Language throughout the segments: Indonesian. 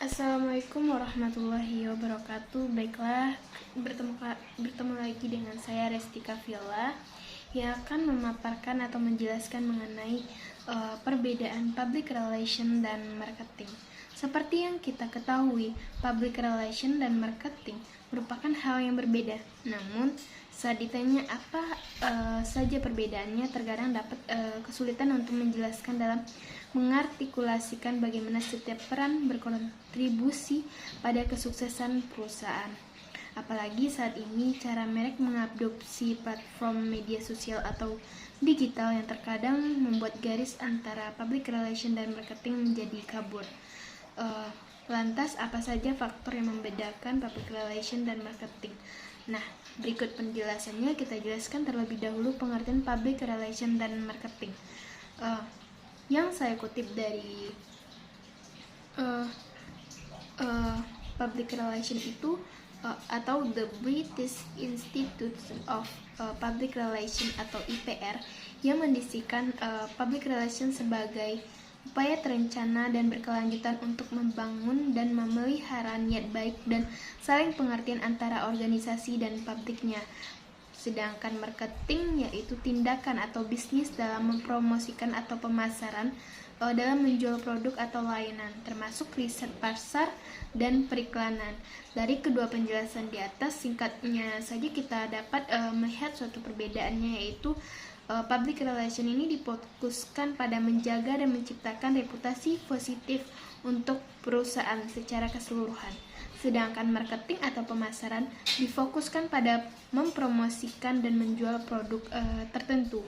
Assalamualaikum warahmatullahi wabarakatuh. Baiklah, bertemu lagi dengan saya Restika Villa yang akan memaparkan atau menjelaskan mengenai perbedaan public relation dan marketing. Seperti yang kita ketahui, public relation dan marketing merupakan hal yang berbeda. Namun, saat ditanya apa saja perbedaannya, terkadang dapat kesulitan untuk menjelaskan dalam mengartikulasikan bagaimana setiap peran berkontribusi pada kesuksesan perusahaan. Apalagi saat ini cara merek mengadopsi platform media sosial atau digital yang terkadang membuat garis antara public relation dan marketing menjadi kabur. Lantas apa saja faktor yang membedakan public relation dan marketing? Nah, berikut penjelasannya. Kita jelaskan terlebih dahulu pengertian public relation dan marketing. Yang saya kutip dari public relation itu atau The British Institute of Public Relations atau IPR, yang mendiskusikan public relation sebagai upaya terencana dan berkelanjutan untuk membangun dan memelihara niat baik dan saling pengertian antara organisasi dan publiknya. Sedangkan marketing yaitu tindakan atau bisnis dalam mempromosikan atau pemasaran dalam menjual produk atau layanan, termasuk riset pasar dan periklanan. Dari kedua penjelasan di atas, singkatnya saja kita dapat melihat suatu perbedaannya, yaitu public relation ini difokuskan pada menjaga dan menciptakan reputasi positif untuk perusahaan secara keseluruhan. Sedangkan marketing atau pemasaran difokuskan pada mempromosikan dan menjual produk tertentu.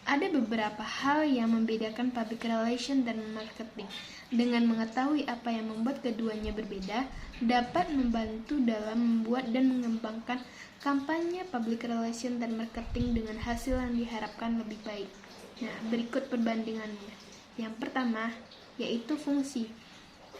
Ada beberapa hal yang membedakan public relation dan marketing. Dengan mengetahui apa yang membuat keduanya berbeda, dapat membantu dalam membuat dan mengembangkan kampanye public relation dan marketing dengan hasil yang diharapkan lebih baik. Nah, berikut perbandingannya. Yang pertama, yaitu fungsi.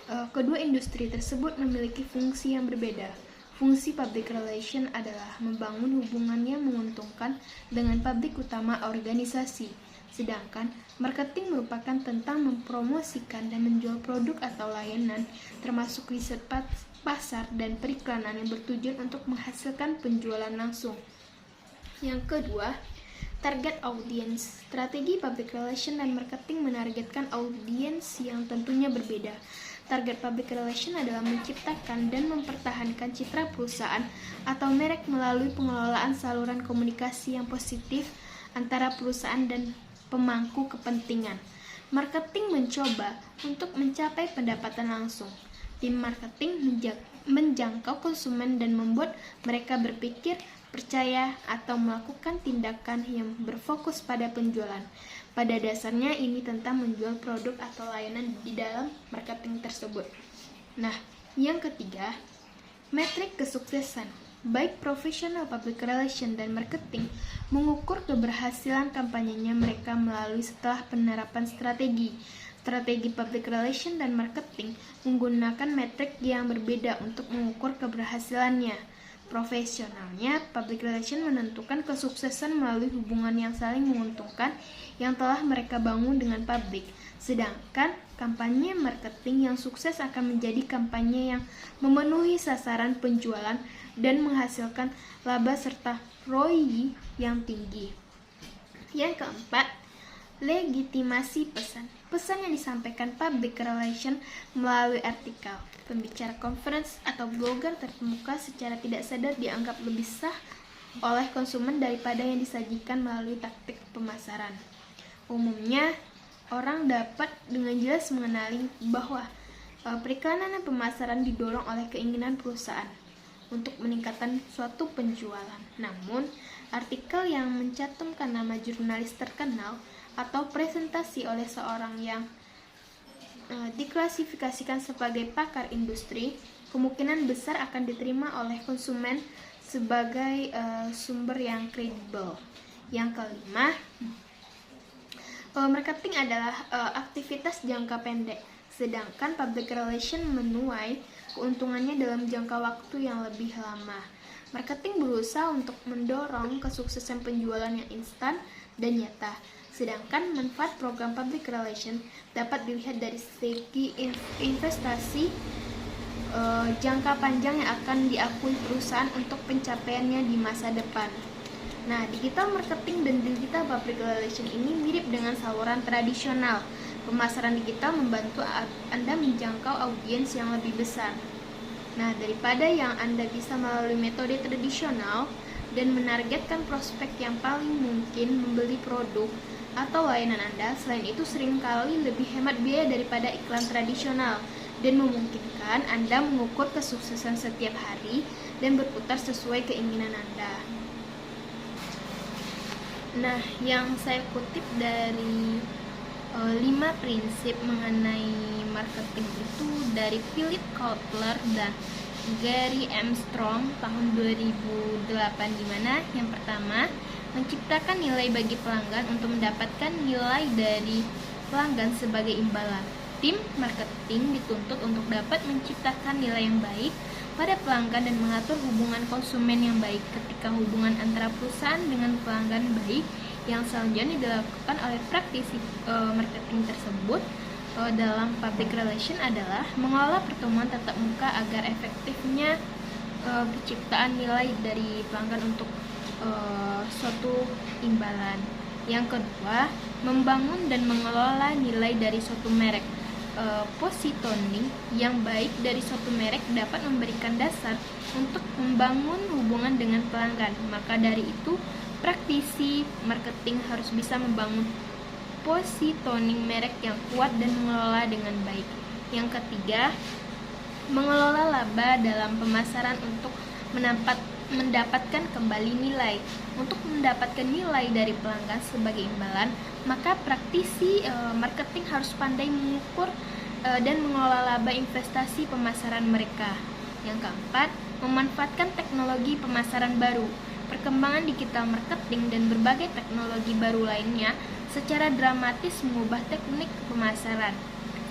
Kedua industri tersebut memiliki fungsi yang berbeda. Fungsi public relation adalah membangun hubungan yang menguntungkan dengan publik utama organisasi, sedangkan marketing merupakan tentang mempromosikan dan menjual produk atau layanan, termasuk riset pasar dan periklanan yang bertujuan untuk menghasilkan penjualan langsung. Yang kedua, target audience. Strategi public relation dan marketing menargetkan audiens yang tentunya berbeda. Target public relation adalah menciptakan dan mempertahankan citra perusahaan atau merek melalui pengelolaan saluran komunikasi yang positif antara perusahaan dan pemangku kepentingan. Marketing mencoba untuk mencapai pendapatan langsung. Tim marketing menjangkau konsumen dan membuat mereka berpikir, percaya, atau melakukan tindakan yang berfokus pada penjualan. Pada dasarnya ini tentang menjual produk atau layanan di dalam marketing tersebut. Nah, yang ketiga, metrik kesuksesan. Baik profesional public relation dan marketing mengukur keberhasilan kampanyenya mereka melalui setelah penerapan strategi. Strategi public relation dan marketing menggunakan metrik yang berbeda untuk mengukur keberhasilannya. Profesionalnya, public relation menentukan kesuksesan melalui hubungan yang saling menguntungkan yang telah mereka bangun dengan publik. Sedangkan kampanye marketing yang sukses akan menjadi kampanye yang memenuhi sasaran penjualan dan menghasilkan laba serta ROI yang tinggi. Yang keempat, legitimasi pesan. Pesan yang disampaikan public relation melalui artikel, pembicara conference, atau blogger terkemuka secara tidak sadar dianggap lebih sah oleh konsumen daripada yang disajikan melalui taktik pemasaran. Umumnya, orang dapat dengan jelas mengenali bahwa periklanan dan pemasaran didorong oleh keinginan perusahaan untuk meningkatkan suatu penjualan. Namun, artikel yang mencantumkan nama jurnalis terkenal atau presentasi oleh seorang yang diklasifikasikan sebagai pakar industri, kemungkinan besar akan diterima oleh konsumen sebagai sumber yang kredibel. Yang kelima, marketing adalah aktivitas jangka pendek, sedangkan public relation menuai keuntungannya dalam jangka waktu yang lebih lama. Marketing berusaha untuk mendorong kesuksesan penjualan yang instan dan nyata, sedangkan manfaat program public relation dapat dilihat dari segi investasi jangka panjang yang akan diakui perusahaan untuk pencapaiannya di masa depan. Nah, digital marketing dan digital public relation ini mirip dengan saluran tradisional. Pemasaran digital membantu Anda menjangkau audiens yang lebih besar. Nah, daripada yang Anda bisa melalui metode tradisional dan menargetkan prospek yang paling mungkin membeli produk atau layanan Anda, selain itu seringkali lebih hemat biaya daripada iklan tradisional dan memungkinkan Anda mengukur kesuksesan setiap hari dan berputar sesuai keinginan Anda. Nah, yang saya kutip dari 5 prinsip mengenai marketing itu dari Philip Kotler dan Gary Armstrong tahun 2008, di mana yang pertama, menciptakan nilai bagi pelanggan untuk mendapatkan nilai dari pelanggan sebagai imbalan. Tim marketing dituntut untuk dapat menciptakan nilai yang baik pada pelanggan dan mengatur hubungan konsumen yang baik. Ketika hubungan antara perusahaan dengan pelanggan baik, yang selanjutnya dilakukan oleh praktisi marketing tersebut dalam public relation adalah mengelola pertemuan tatap muka agar efektifnya penciptaan nilai dari pelanggan untuk suatu imbalan. Yang kedua, membangun dan mengelola nilai dari suatu merek. Positioning yang baik dari suatu merek dapat memberikan dasar untuk membangun hubungan dengan pelanggan. Maka dari itu, praktisi marketing harus bisa membangun positioning merek yang kuat dan mengelola dengan baik. Yang ketiga, mengelola laba dalam pemasaran untuk mendapatkan kembali nilai. Untuk mendapatkan nilai dari pelanggan sebagai imbalan, maka praktisi marketing harus pandai mengukur dan mengelola laba investasi pemasaran mereka. Yang keempat, memanfaatkan teknologi pemasaran baru. Perkembangan digital marketing dan berbagai teknologi baru lainnya secara dramatis mengubah teknik pemasaran.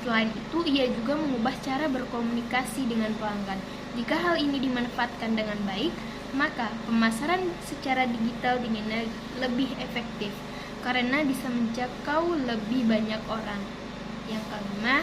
Selain itu, ia juga mengubah cara berkomunikasi dengan pelanggan. Jika hal ini dimanfaatkan dengan baik, maka pemasaran secara digital dinilai lebih efektif karena bisa menjangkau lebih banyak orang. Yang kelima,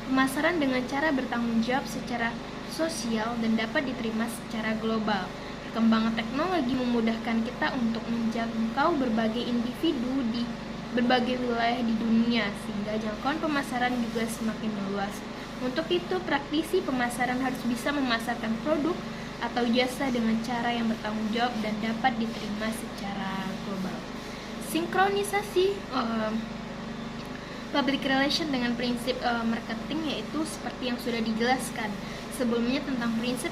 pemasaran dengan cara bertanggung jawab secara sosial dan dapat diterima secara global. Perkembangan teknologi memudahkan kita untuk menjangkau berbagai individu di berbagai wilayah di dunia, sehingga jangkauan pemasaran juga semakin meluas. Untuk itu, praktisi pemasaran harus bisa memasarkan produk atau jasa dengan cara yang bertanggung jawab dan dapat diterima secara global. Sinkronisasi public relation dengan prinsip marketing yaitu seperti yang sudah dijelaskan sebelumnya tentang prinsip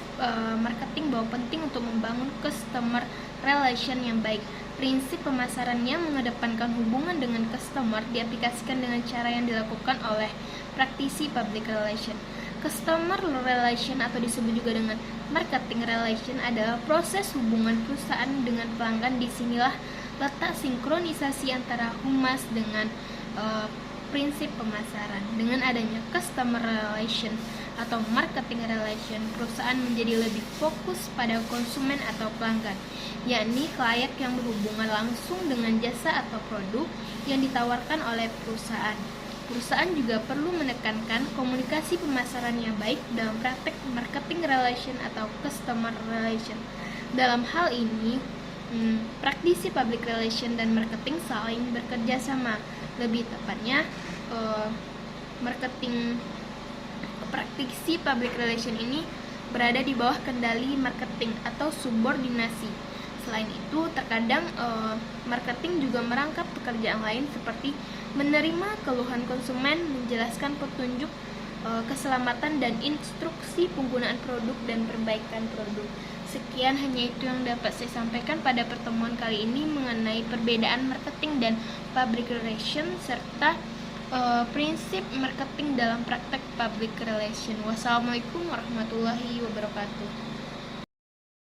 marketing bahwa penting untuk membangun customer relation yang baik. Prinsip pemasarannya mengedepankan hubungan dengan customer diaplikasikan dengan cara yang dilakukan oleh praktisi public relation. Customer relation atau disebut juga dengan marketing relation adalah proses hubungan perusahaan dengan pelanggan. Disinilah letak sinkronisasi antara humas dengan prinsip pemasaran. Dengan adanya customer relation atau marketing relation, perusahaan menjadi lebih fokus pada konsumen atau pelanggan, yakni klien yang berhubungan langsung dengan jasa atau produk yang ditawarkan oleh perusahaan. Perusahaan juga perlu menekankan komunikasi pemasaran yang baik dalam praktek marketing relation atau customer relation. Dalam hal ini, praktisi public relation dan marketing saling bekerja sama. Lebih tepatnya, praktisi public relation ini berada di bawah kendali marketing atau subordinasi. Selain itu, terkadang marketing juga merangkap pekerjaan lain seperti menerima keluhan konsumen, menjelaskan petunjuk keselamatan dan instruksi penggunaan produk dan perbaikan produk. Sekian hanya itu yang dapat saya sampaikan pada pertemuan kali ini mengenai perbedaan marketing dan public relation serta prinsip marketing dalam praktek public relation. Wassalamualaikum warahmatullahi wabarakatuh.